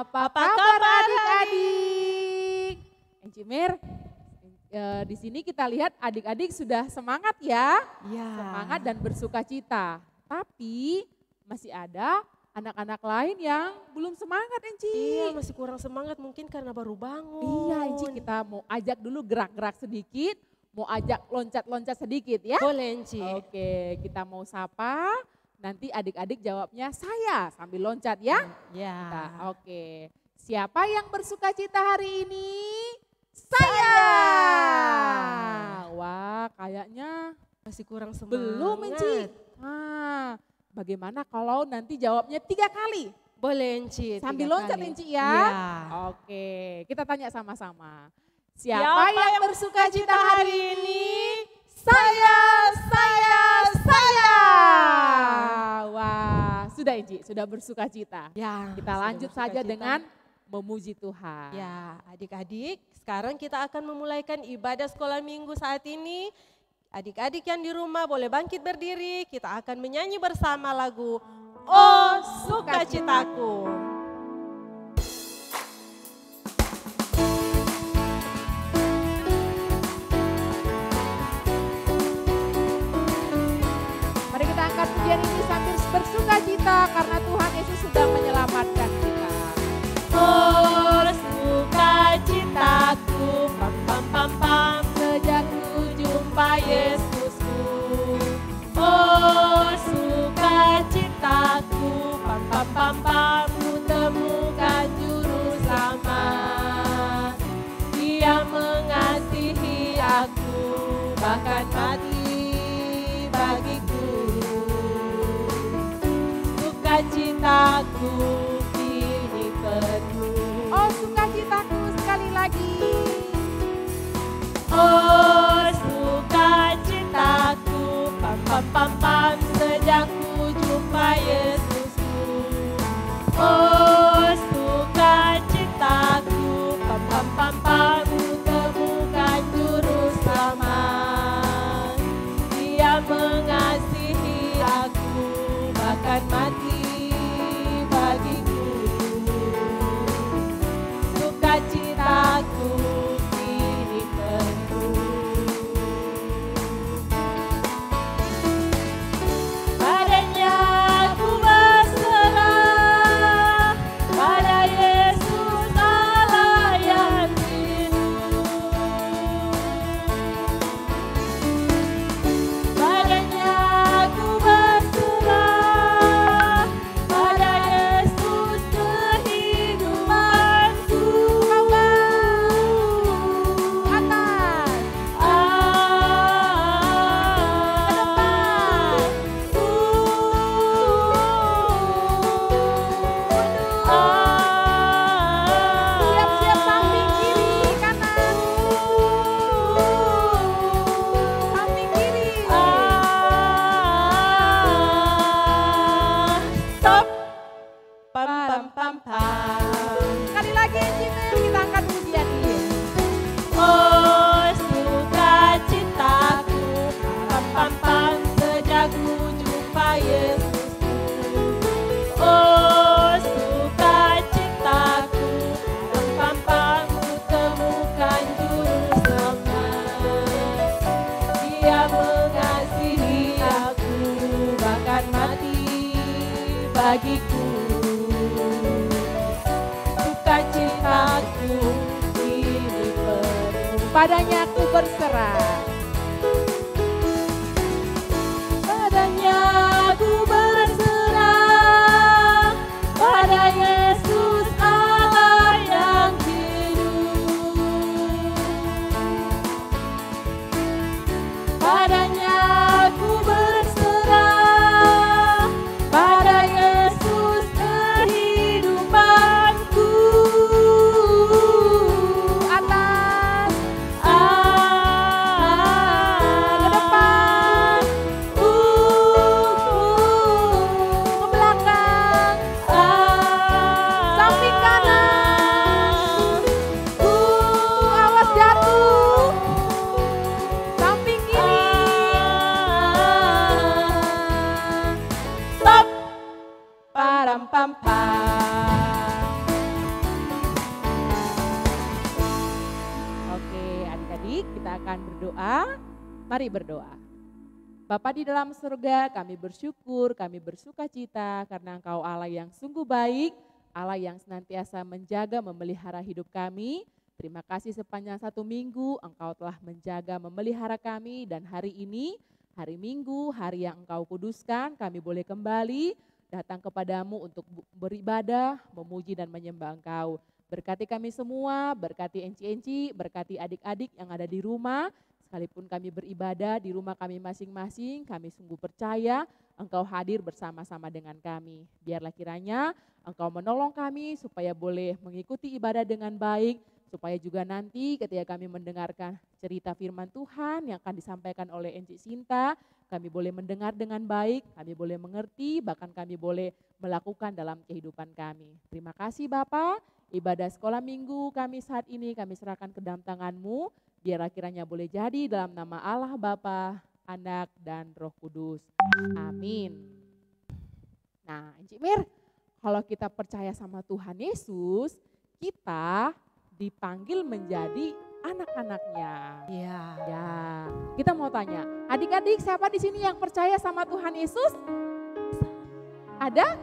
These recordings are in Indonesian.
Apa kabar adik-adik? Encimir, di sini kita lihat adik-adik sudah semangat ya. Ya. Semangat dan bersuka cita. Tapi masih ada anak-anak lain yang belum semangat Enci. Iya, masih kurang semangat mungkin karena baru bangun. Iya Enci, kita mau ajak dulu gerak-gerak sedikit. Mau ajak loncat-loncat sedikit ya. Boleh Enci. Oke, kita mau sapa. Nanti adik-adik jawabnya saya sambil loncat ya. Ya. Nah, oke. Siapa yang bersuka cita hari ini? Saya. Wah, kayaknya Masih kurang semangat. belum Enci. Nah, bagaimana kalau nanti jawabnya 3 kali? Boleh Enci. Sambil 3 loncat kali. Enci ya. Iya. Oke, kita tanya sama-sama. Siapa yang bersuka cita hari ini? Saya. Wah, sudah Enci, sudah bersuka cita. Ya. Kita sudah lanjut bersuka saja cita. dengan memuji Tuhan. Ya, adik-adik, sekarang kita akan memulaikan ibadah sekolah minggu saat ini. Adik-adik yang di rumah boleh bangkit berdiri, kita akan menyanyi bersama lagu Oh Sukacitaku. Mari kita angkat pujian ini sambil bersuka cita karena Tuhan Yesus sudah menyelamatkan kita. Oh sukacitaku, pam pam pam pam, sejak ku jumpa Yesusku. Oh sukacitaku, pam pam pam pam, ku temukan juru selamat. Dia mengasihi aku, bahkan mati bagiku. Sukacitaku kini penuh. Oh sukacitaku sekali lagi. Oh sukacitaku, pam pam pam pam, sejak ku jumpa Yesusku. Oh sukacitaku, pam pam pam pam, ku temukan juru selamat. Dia mengasihi aku, bahkan mati bagiku. Sukacitaku kini penuh. Padanya ku berserah, pada Yesus Allah yang hidup. Padanya ku berserah, pada Yesus kehidupanku. Atas. Siap-siap samping kiri kanan. Samping kiri. Stop. Pam pam pam pam. Sekali lagi Encimir, kita angkat pujian ini. Oh sukacitaku, pam pam pam, sejak ku jumpa Yesusku. Oh sukacitaku, pam pam pam, ku temukan juru selamat. Dia mengasihi aku, bahkan mati bagiku. Sukacitaku kini penuh. Padanya ku berserah. Padanya ku berserah, pada Yesus Allah yang hidup. Padanya ku berserah, pada Yesus kehidupanku. Atas. akan berdoa. Mari berdoa. Bapa di dalam surga, kami bersyukur, kami bersuka cita karena Engkau Allah yang sungguh baik, Allah yang senantiasa menjaga, memelihara hidup kami. Terima kasih sepanjang 1 minggu Engkau telah menjaga, memelihara kami, dan hari ini, hari Minggu, hari yang Engkau kuduskan, kami boleh kembali datang kepadamu untuk beribadah, memuji dan menyembah Engkau. Berkati kami semua, berkati Enci-Enci, berkati adik-adik yang ada di rumah. Sekalipun kami beribadah di rumah kami masing-masing, kami sungguh percaya Engkau hadir bersama-sama dengan kami. Biarlah kiranya Engkau menolong kami supaya boleh mengikuti ibadah dengan baik, supaya juga nanti ketika kami mendengarkan cerita firman Tuhan yang akan disampaikan oleh Enci Sinta, kami boleh mendengar dengan baik, kami boleh mengerti, bahkan kami boleh melakukan dalam kehidupan kami. Terima kasih Bapak, ibadah sekolah minggu kami saat ini kami serahkan ke dalam tangan-Mu. Biarlah kiranya boleh jadi dalam nama Allah Bapa, Anak, dan Roh Kudus. Amin. Nah, Encik Mir, kalau kita percaya sama Tuhan Yesus, kita dipanggil menjadi anak-anaknya. Iya. Ya, kita mau tanya, adik-adik siapa di sini yang percaya sama Tuhan Yesus? Ada?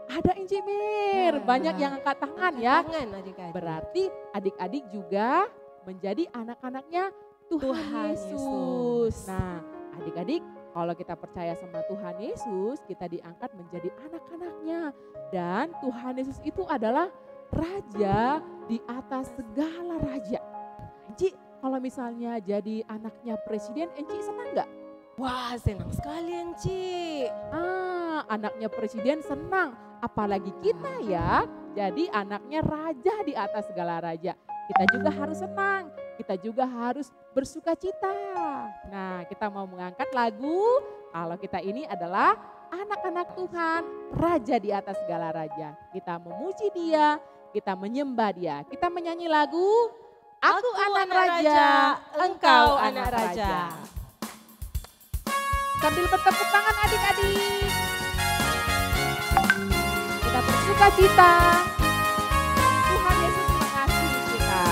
Ada Encik Mir, banyak yang angkat tangan ya. Adik-adik. Berarti adik-adik juga menjadi anak-anaknya Tuhan Yesus. Nah, adik-adik, kalau kita percaya sama Tuhan Yesus, kita diangkat menjadi anak-anaknya. Dan Tuhan Yesus itu adalah Raja di atas segala raja. Enci, kalau misalnya jadi anaknya presiden, Enci senang gak? Wah, senang sekali Enci. Anaknya presiden senang. Apalagi kita ya, jadi anaknya raja di atas segala raja. Kita juga harus senang, kita juga harus bersuka cita. Nah, kita mau mengangkat lagu, kalau kita ini adalah anak-anak Tuhan, Raja di atas segala raja. Kita memuji Dia, kita menyembah Dia. Kita menyanyi lagu, Aku anak raja, engkau anak raja. Sambil bertepuk tangan adik-adik. Kita bersuka cita. Tuhan Yesus mengasihi kita.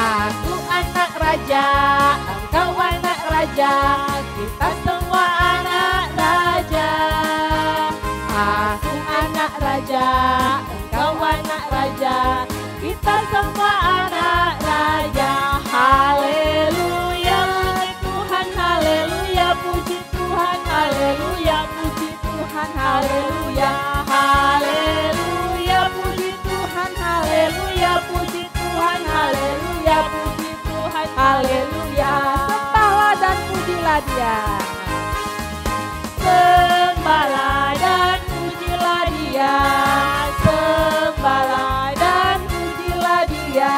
Aku anak raja, engkau anak raja, kita semua anak raja. Aku anak raja, engkau anak raja, kita semua anak raja. Haleluya, puji Tuhan, haleluya, puji Tuhan, haleluya, puji Tuhan, haleluya, haleluya, puji Tuhan, haleluya, puji Tuhan, haleluya, puji Tuhan, haleluya. Sembahlah dan pujilah Dia. Sembahlah dan pujilah Dia. Sembahlah dan pujilah Dia.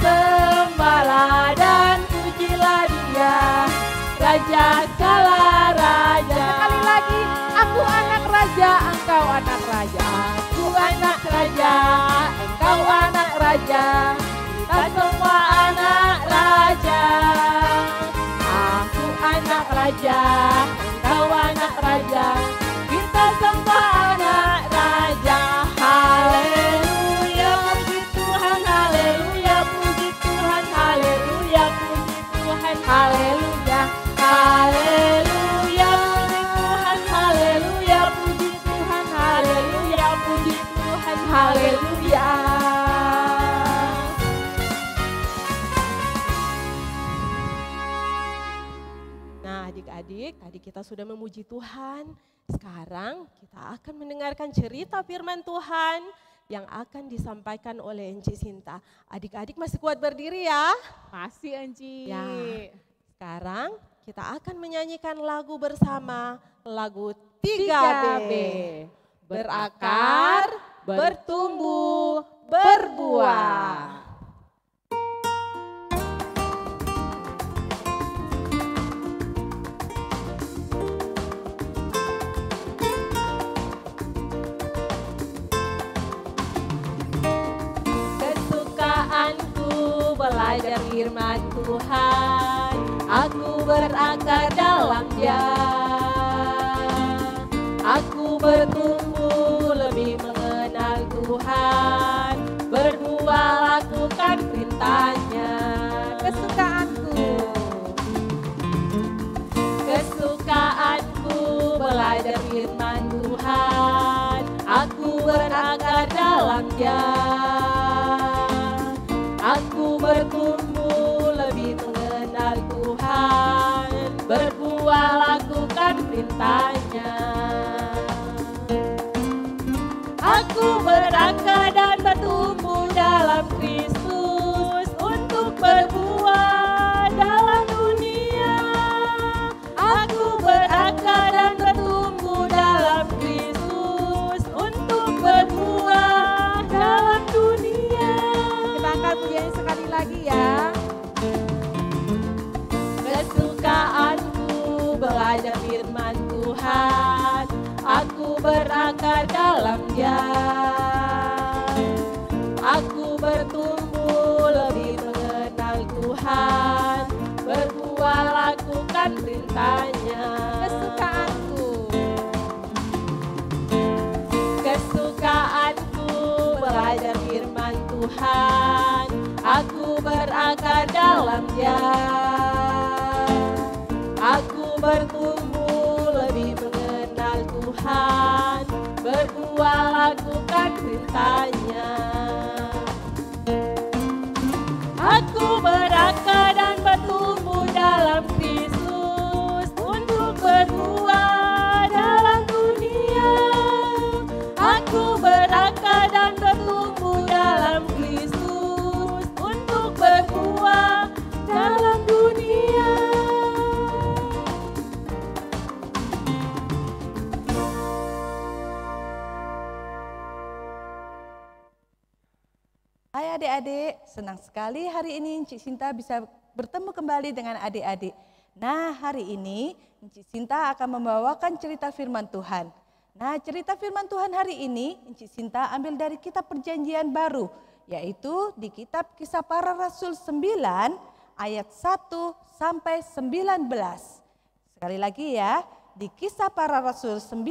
Sembahlah dan pujilah Dia. Raja segala raja. Sekali lagi, aku anak raja, engkau anak raja. Aku anak raja, engkau anak raja. Kita semua anak raja. Aku anak raja, engkau anak raja. Kita semua anak raja. Haleluya, puji Tuhan, haleluya, puji Tuhan, haleluya, puji Tuhan, haleluya, haleluya, puji Tuhan, haleluya, puji Tuhan, haleluya, puji Tuhan, haleluya. Adik-adik, tadi kita sudah memuji Tuhan. Sekarang kita akan mendengarkan cerita firman Tuhan yang akan disampaikan oleh Enci Sinta. Adik-adik masih kuat berdiri ya? Masih Enci. Ya. Sekarang kita akan menyanyikan lagu bersama, lagu 3B. Berakar, bertumbuh, berbuah. Belajar firman Tuhan, aku berakar dalam Dia. Aku bertumbuh lebih mengenal Tuhan, berdua lakukan perintahnya. dalam Dia. Aku bertumbuh lebih mengenal Tuhan, berbuah lakukan perintah-Nya. Aku berakar dan bertumbuh dalam Kristus untuk berbuah dalam dunia. Aku berakar dan bertumbuh dalam Kristus untuk berbuah dalam dunia. Kita angkat pujiannya sekali lagi ya. Kesukaanku belajar firman Tuhan, aku berakar dalam Dia. Aku bertumbuh lebih mengenal Tuhan, berbuah lakukan perintah-Nya. Kesukaanku belajar firman Tuhan, aku berakar dalam Dia. Aku bertumbuh lebih mengenal Tuhan, berbuah lakukan perintah-Nya. Aku berakar dan bertumbuh dalam Kristus untuk berbuah dalam dunia. Aku berakar dan bertumbuh dalam Kristus untuk berbuah dalam dunia. Hai adik-adik, senang sekali hari ini Encik Sinta bisa bertemu kembali dengan adik-adik. Nah, hari ini Encik Sinta akan membawakan cerita firman Tuhan. Nah, cerita firman Tuhan hari ini Encik Sinta ambil dari kitab Perjanjian Baru, yaitu di kitab Kisah Para Rasul 9 ayat 1 sampai 19. Sekali lagi ya, di Kisah Para Rasul 9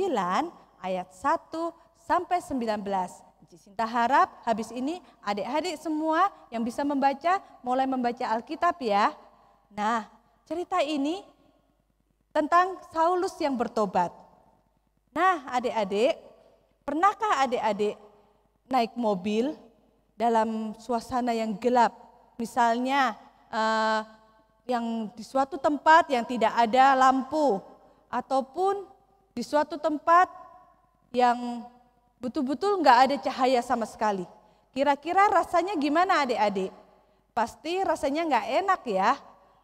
ayat 1 sampai 19. Encik Sinta harap habis ini adik-adik semua yang bisa membaca, mulai membaca Alkitab ya. Nah, cerita ini tentang Saulus yang bertobat. Nah, adik-adik, pernahkah adik-adik naik mobil dalam suasana yang gelap? Misalnya yang di suatu tempat yang tidak ada lampu, ataupun di suatu tempat yang betul-betul nggak ada cahaya sama sekali. Kira-kira rasanya gimana adik-adik? Pasti rasanya nggak enak ya.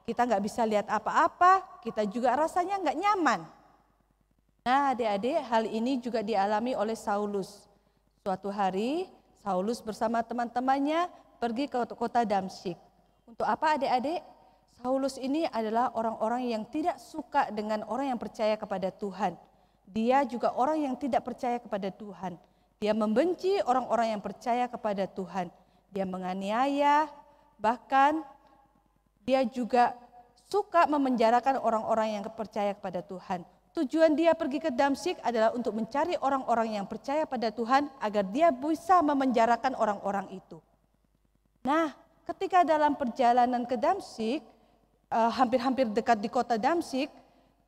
Kita nggak bisa lihat apa-apa, kita juga rasanya nggak nyaman. Nah adik-adik, hal ini juga dialami oleh Saulus. Suatu hari Saulus bersama teman-temannya pergi ke kota Damsyik. Untuk apa adik-adik? Saulus ini adalah orang-orang yang tidak suka dengan orang yang percaya kepada Tuhan. Dia juga orang yang tidak percaya kepada Tuhan. Dia membenci orang-orang yang percaya kepada Tuhan. Dia menganiaya, bahkan dia juga suka memenjarakan orang-orang yang percaya kepada Tuhan. Tujuan dia pergi ke Damsyik adalah untuk mencari orang-orang yang percaya pada Tuhan agar dia bisa memenjarakan orang-orang itu. Nah, ketika dalam perjalanan ke Damsyik, hampir-hampir dekat di kota Damsyik,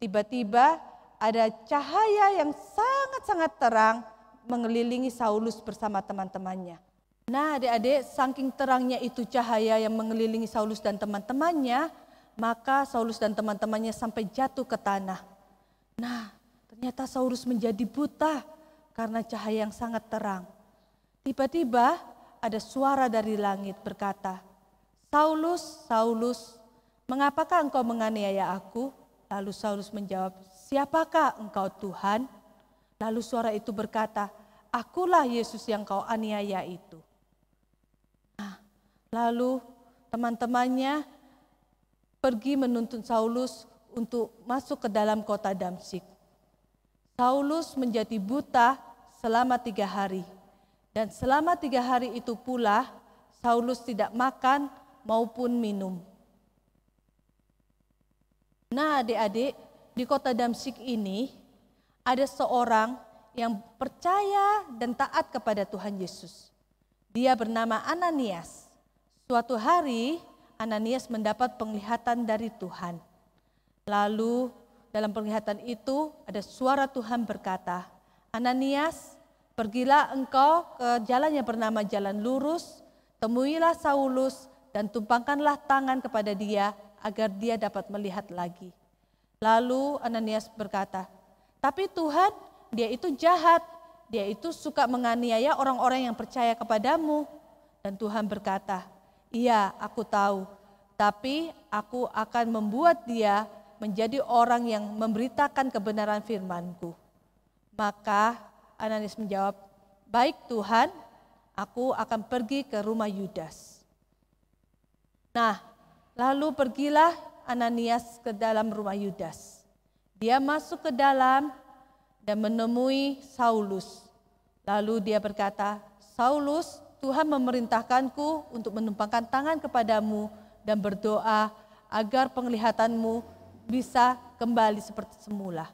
tiba-tiba ada cahaya yang sangat-sangat terang mengelilingi Saulus bersama teman-temannya. Nah adik-adik, saking terangnya itu cahaya yang mengelilingi Saulus dan teman-temannya, maka Saulus dan teman-temannya sampai jatuh ke tanah. Nah ternyata Saulus menjadi buta karena cahaya yang sangat terang. Tiba-tiba ada suara dari langit berkata, "Saulus, Saulus, mengapakah engkau menganiaya aku?" Lalu Saulus menjawab, "Siapakah engkau Tuhan?" Lalu suara itu berkata, "Akulah Yesus yang kau aniaya itu." Nah, lalu teman-temannya pergi menuntun Saulus untuk masuk ke dalam kota Damsyik. Saulus menjadi buta selama 3 hari. Dan selama 3 hari itu pula Saulus tidak makan maupun minum. Nah adik-adik, di kota Damsyik ini ada seorang yang percaya dan taat kepada Tuhan Yesus. Dia bernama Ananias. Suatu hari Ananias mendapat penglihatan dari Tuhan. Lalu dalam penglihatan itu ada suara Tuhan berkata, "Ananias." Pergilah engkau ke jalan yang bernama jalan lurus, temuilah Saulus dan tumpangkanlah tangan kepada dia agar dia dapat melihat lagi. Lalu Ananias berkata, tapi Tuhan, dia itu jahat, dia itu suka menganiaya orang-orang yang percaya kepadamu. Dan Tuhan berkata, iya aku tahu, tapi aku akan membuat dia menjadi orang yang memberitakan kebenaran firman-Ku. Maka Ananias menjawab, baik Tuhan, aku akan pergi ke rumah Yudas. Nah, lalu pergilah Ananias ke dalam rumah Yudas. Dia masuk ke dalam dan menemui Saulus. Lalu dia berkata, Saulus, Tuhan memerintahkanku untuk menumpangkan tangan kepadamu dan berdoa agar penglihatanmu bisa kembali seperti semula.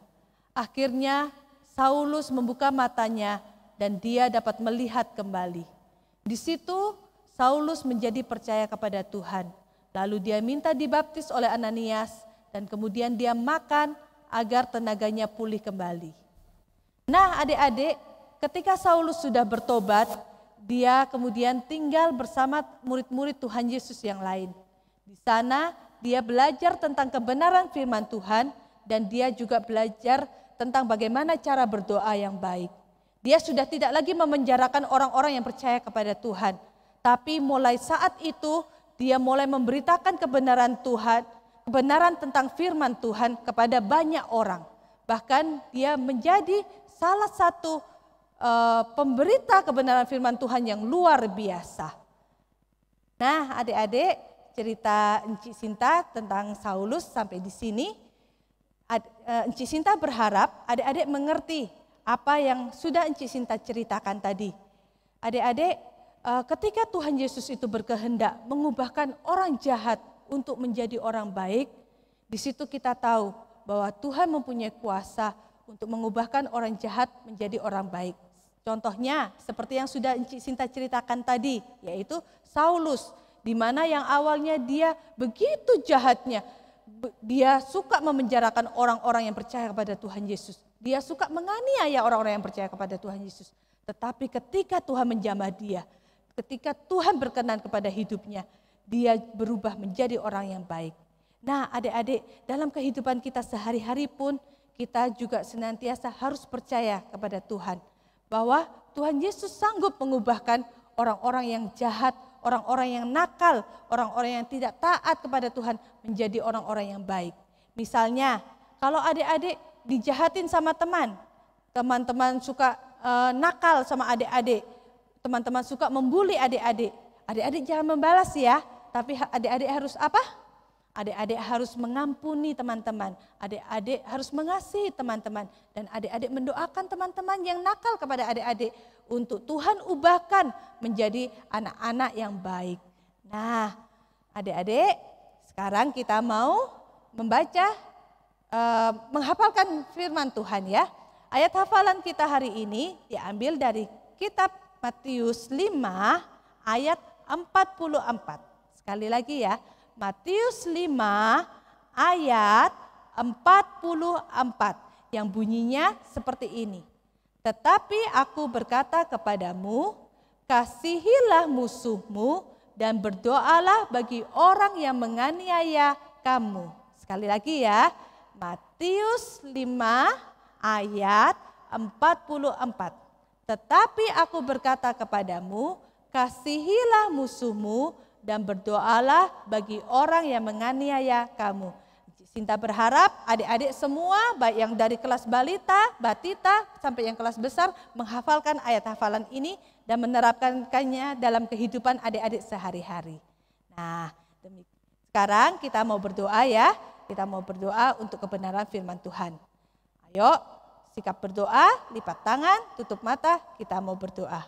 Akhirnya Saulus membuka matanya dan dia dapat melihat kembali. Di situ Saulus menjadi percaya kepada Tuhan. Lalu dia minta dibaptis oleh Ananias dan kemudian dia makan agar tenaganya pulih kembali. Nah adik-adik, ketika Saulus sudah bertobat, dia kemudian tinggal bersama murid-murid Tuhan Yesus yang lain. Di sana dia belajar tentang kebenaran firman Tuhan dan dia juga belajar tentang bagaimana cara berdoa yang baik. Dia sudah tidak lagi memenjarakan orang-orang yang percaya kepada Tuhan. Tapi mulai saat itu dia mulai memberitakan kebenaran Tuhan, kebenaran tentang firman Tuhan kepada banyak orang. Bahkan dia menjadi salah satu pemberita kebenaran firman Tuhan yang luar biasa. Nah adik-adik, cerita Encik Sinta tentang Saulus sampai di sini. Encik Sinta berharap adik-adik mengerti apa yang sudah Encik Sinta ceritakan tadi. Adik-adik, ketika Tuhan Yesus itu berkehendak mengubahkan orang jahat untuk menjadi orang baik, di situ kita tahu bahwa Tuhan mempunyai kuasa untuk mengubahkan orang jahat menjadi orang baik. Contohnya seperti yang sudah Encik Sinta ceritakan tadi, yaitu Saulus, di mana yang awalnya dia begitu jahatnya. Dia suka memenjarakan orang-orang yang percaya kepada Tuhan Yesus. Dia suka menganiaya orang-orang yang percaya kepada Tuhan Yesus. Tetapi ketika Tuhan menjamah dia, ketika Tuhan berkenan kepada hidupnya, dia berubah menjadi orang yang baik. Nah adik-adik, dalam kehidupan kita sehari-hari pun, kita juga senantiasa harus percaya kepada Tuhan. Bahwa Tuhan Yesus sanggup mengubahkan orang-orang yang jahat, orang-orang yang nakal, orang-orang yang tidak taat kepada Tuhan menjadi orang-orang yang baik. Misalnya, kalau adik-adik dijahatin sama teman-teman suka nakal sama adik-adik, teman-teman suka membuli adik-adik. Adik-adik jangan membalas ya, tapi adik-adik harus apa? Adik-adik harus mengampuni teman-teman, adik-adik harus mengasihi teman-teman, dan adik-adik mendoakan teman-teman yang nakal kepada adik-adik untuk Tuhan ubahkan menjadi anak-anak yang baik. Nah, adik-adik, sekarang kita mau membaca, menghafalkan firman Tuhan ya. Ayat hafalan kita hari ini diambil dari kitab Matius 5 ayat 44. Sekali lagi ya. Matius 5 ayat 44 yang bunyinya seperti ini. Tetapi aku berkata kepadamu, kasihilah musuhmu dan berdoalah bagi orang yang menganiaya kamu. Sekali lagi ya, Matius 5 ayat 44. Tetapi aku berkata kepadamu, kasihilah musuhmu dan berdoalah bagi orang yang menganiaya kamu. Sinta berharap adik-adik semua, baik yang dari kelas balita, batita, sampai yang kelas besar, menghafalkan ayat hafalan ini dan menerapkannya dalam kehidupan adik-adik sehari-hari. Nah, sekarang kita mau berdoa ya, kita mau berdoa untuk kebenaran firman Tuhan. Ayo, sikap berdoa, lipat tangan, tutup mata, kita mau berdoa.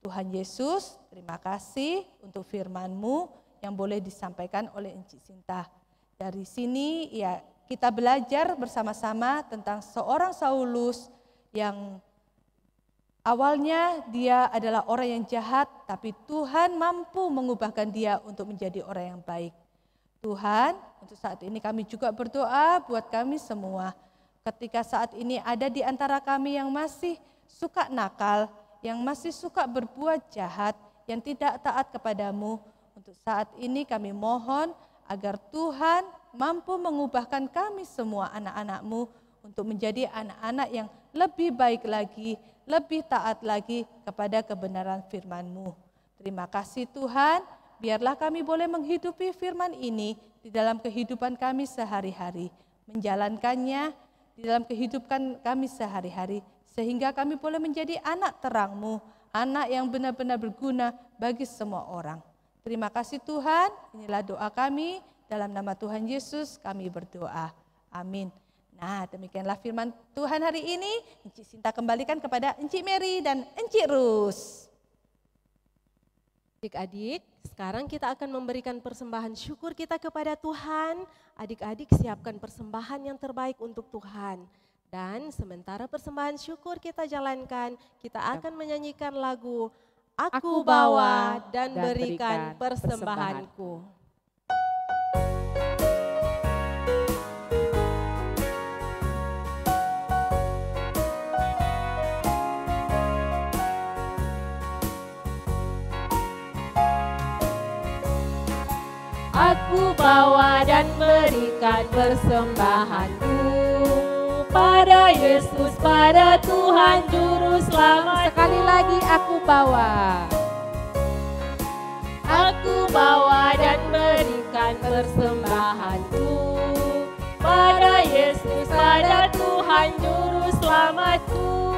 Tuhan Yesus, terima kasih untuk firman-Mu yang boleh disampaikan oleh Encik Sinta. Dari sini ya kita belajar bersama-sama tentang seorang Saulus yang awalnya dia adalah orang yang jahat, tapi Tuhan mampu mengubahkan dia untuk menjadi orang yang baik. Tuhan, untuk saat ini kami juga berdoa buat kami semua. Ketika saat ini ada di antara kami yang masih suka nakal, yang masih suka berbuat jahat, yang tidak taat kepadamu. Untuk saat ini kami mohon agar Tuhan mampu mengubahkan kami semua anak-anak-Mu untuk menjadi anak-anak yang lebih baik lagi, lebih taat lagi kepada kebenaran firman-Mu. Terima kasih Tuhan, biarlah kami boleh menghidupi firman ini di dalam kehidupan kami sehari-hari, menjalankannya di dalam kehidupan kami sehari-hari, sehingga kami boleh menjadi anak terang-Mu, anak yang benar-benar berguna bagi semua orang. Terima kasih Tuhan, inilah doa kami, dalam nama Tuhan Yesus kami berdoa. Amin. Nah, demikianlah firman Tuhan hari ini. Encik Sinta kembalikan kepada Encik Mary dan Encik Rus. Adik-adik, sekarang kita akan memberikan persembahan syukur kita kepada Tuhan. Adik-adik siapkan persembahan yang terbaik untuk Tuhan. Dan sementara persembahan syukur kita jalankan, kita akan menyanyikan lagu Aku bawa dan berikan persembahanku. Aku bawa dan berikan persembahanku pada Yesus, pada Tuhan Juru Selamat. Sekali lagi aku bawa. Aku bawa dan berikan persembahanku pada Yesus, pada Tuhan Juru Selamatku.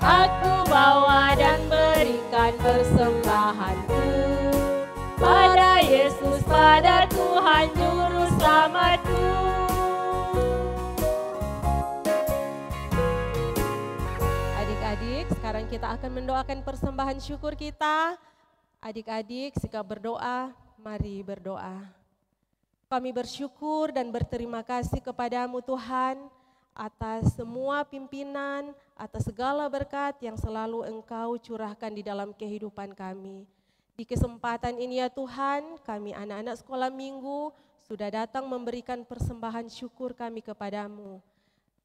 Aku bawa dan berikan persembahanku pada Yesus, pada Tuhan Juru Selamatku. Adik-adik, sekarang kita akan mendoakan persembahan syukur kita. Adik-adik, sikap berdoa, mari berdoa. Kami bersyukur dan berterima kasih kepadamu Tuhan, atas semua pimpinan, atas segala berkat yang selalu Engkau curahkan di dalam kehidupan kami. Di kesempatan ini ya Tuhan, kami anak-anak sekolah minggu sudah datang memberikan persembahan syukur kami kepadamu.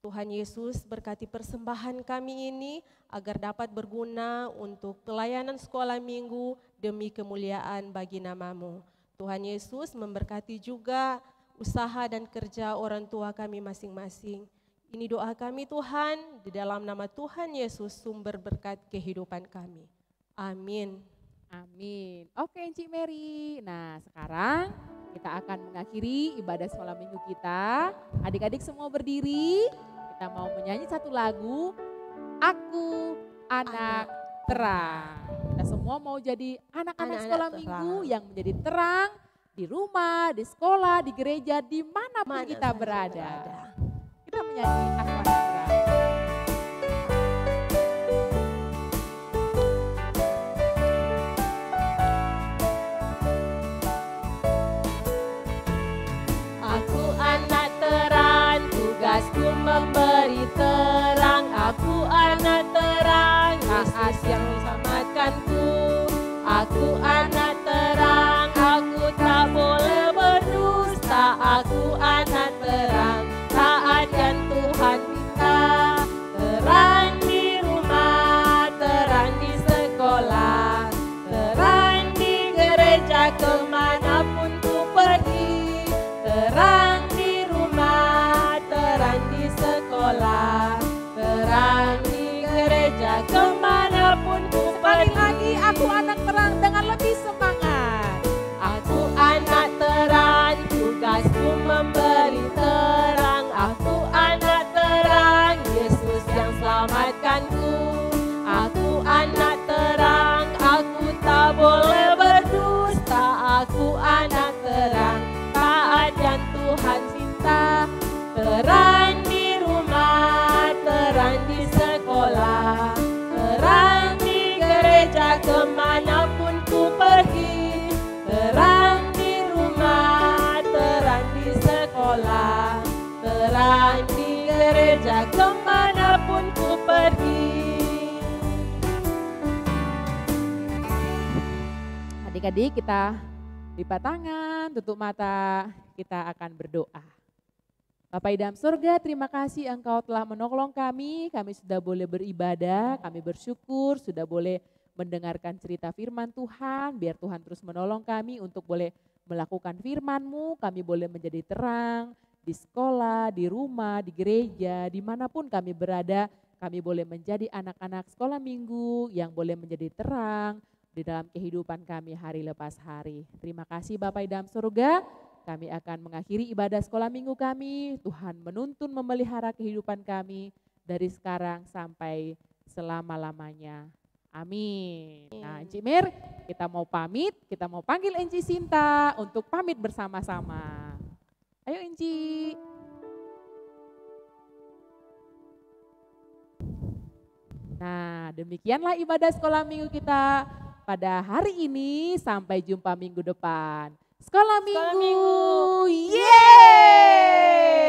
Tuhan Yesus berkati persembahan kami ini agar dapat berguna untuk pelayanan sekolah minggu demi kemuliaan bagi nama-Mu. Tuhan Yesus memberkati juga usaha dan kerja orang tua kami masing-masing. Ini doa kami Tuhan, di dalam nama Tuhan Yesus sumber berkat kehidupan kami. Amin. Amin. Oke Encik Mary. Nah sekarang kita akan mengakhiri ibadah sekolah minggu kita. Adik-adik semua berdiri. Kita mau menyanyi satu lagu. Aku anak terang. Kita semua mau jadi anak-anak sekolah minggu yang menjadi terang di rumah, di sekolah, di gereja, dimanapun kita berada. Kita menyanyi Aku Anak Terang. Aku anak terang, tugasku memberi terang. Aku anak terang, Yesus yang selamatkanku. Aku anak terang, aku tak boleh berdusta. Aku anak terang, taatkan Tuhan kita. Terang di rumah, terang di sekolah, terang di gereja kemanapun ku pergi. Terang di rumah, terang di sekolah, terang di gereja kemanapun ku pergi. Sekali lagi aku anak terang dengan lebih semangat. Aku anak terang, tugasku memberi terang. Aku anak terang, Yesus yang selamatkanku. Aku anak terang, aku tak boleh berdusta. Aku anak terang, taat dan Tuhan cinta. Terang di rumah, terang di sekolah, terang di gereja kemanapun ku pergi. Terang di rumah, terang di sekolah, terang di gereja kemanapun ku pergi. Adik-adik kita lipat tangan, tutup mata, kita akan berdoa. Bapa di dalam surga, terima kasih Engkau telah menolong kami sudah boleh beribadah, kami bersyukur sudah boleh mendengarkan cerita firman Tuhan, biar Tuhan terus menolong kami untuk boleh melakukan firman-Mu, kami boleh menjadi terang di sekolah, di rumah, di gereja, dimanapun kami berada, kami boleh menjadi anak-anak sekolah minggu yang boleh menjadi terang di dalam kehidupan kami hari lepas hari. Terima kasih Bapa di dalam surga. Kami akan mengakhiri ibadah sekolah minggu kami. Tuhan menuntun memelihara kehidupan kami dari sekarang sampai selama-lamanya. Amin. Nah, Encik Mir, kita mau pamit, kita mau panggil Encik Sinta untuk pamit bersama-sama. Ayo Encik. Nah, demikianlah ibadah sekolah minggu kita pada hari ini. Sampai jumpa minggu depan. Sekolah minggu. Yeay!